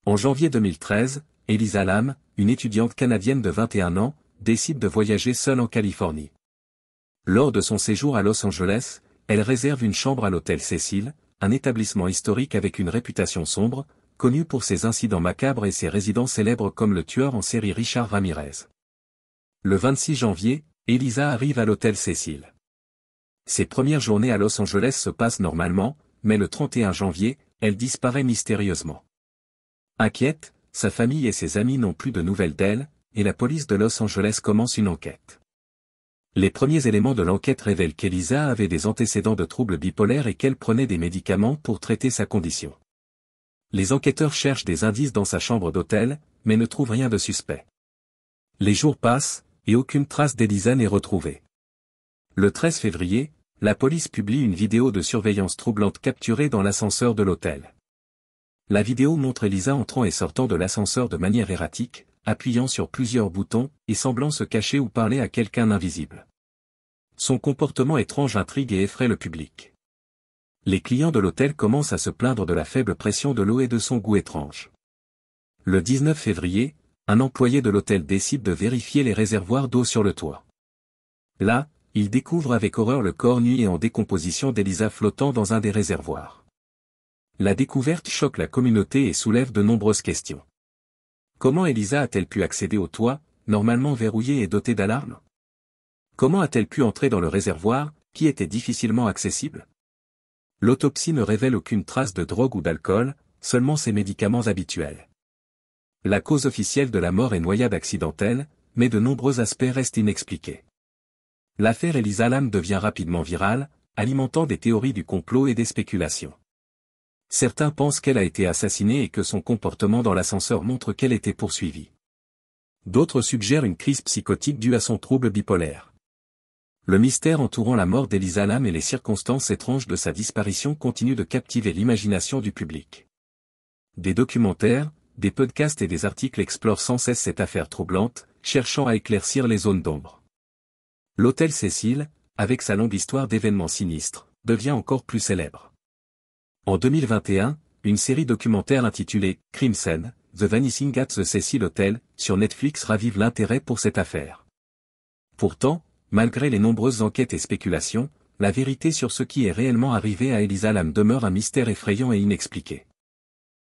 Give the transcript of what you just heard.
En janvier 2013, Elisa Lam, une étudiante canadienne de 21 ans, décide de voyager seule en Californie. Lors de son séjour à Los Angeles, elle réserve une chambre à l'hôtel Cecil, un établissement historique avec une réputation sombre, connu pour ses incidents macabres et ses résidents célèbres comme le tueur en série Richard Ramirez. Le 26 janvier, Elisa arrive à l'hôtel Cecil. Ses premières journées à Los Angeles se passent normalement, mais le 31 janvier, elle disparaît mystérieusement. Inquiète, sa famille et ses amis n'ont plus de nouvelles d'elle, et la police de Los Angeles commence une enquête. Les premiers éléments de l'enquête révèlent qu'Elisa avait des antécédents de troubles bipolaires et qu'elle prenait des médicaments pour traiter sa condition. Les enquêteurs cherchent des indices dans sa chambre d'hôtel, mais ne trouvent rien de suspect. Les jours passent, et aucune trace d'Elisa n'est retrouvée. Le 13 février, la police publie une vidéo de surveillance troublante capturée dans l'ascenseur de l'hôtel. La vidéo montre Elisa entrant et sortant de l'ascenseur de manière erratique, appuyant sur plusieurs boutons, et semblant se cacher ou parler à quelqu'un d'invisible. Son comportement étrange intrigue et effraie le public. Les clients de l'hôtel commencent à se plaindre de la faible pression de l'eau et de son goût étrange. Le 19 février, un employé de l'hôtel décide de vérifier les réservoirs d'eau sur le toit. Là, il découvre avec horreur le corps nu et en décomposition d'Elisa flottant dans un des réservoirs. La découverte choque la communauté et soulève de nombreuses questions. Comment Elisa a-t-elle pu accéder au toit, normalement verrouillé et doté d'alarmes? Comment a-t-elle pu entrer dans le réservoir, qui était difficilement accessible? L'autopsie ne révèle aucune trace de drogue ou d'alcool, seulement ses médicaments habituels. La cause officielle de la mort est noyade accidentelle, mais de nombreux aspects restent inexpliqués. L'affaire Elisa Lam devient rapidement virale, alimentant des théories du complot et des spéculations. Certains pensent qu'elle a été assassinée et que son comportement dans l'ascenseur montre qu'elle était poursuivie. D'autres suggèrent une crise psychotique due à son trouble bipolaire. Le mystère entourant la mort d'Elisa Lam et les circonstances étranges de sa disparition continuent de captiver l'imagination du public. Des documentaires, des podcasts et des articles explorent sans cesse cette affaire troublante, cherchant à éclaircir les zones d'ombre. L'hôtel Cecil, avec sa longue histoire d'événements sinistres, devient encore plus célèbre. En 2021, une série documentaire intitulée « Crime Scene, The Vanishing at the Cecil Hotel » sur Netflix ravive l'intérêt pour cette affaire. Pourtant, malgré les nombreuses enquêtes et spéculations, la vérité sur ce qui est réellement arrivé à Elisa Lam demeure un mystère effrayant et inexpliqué.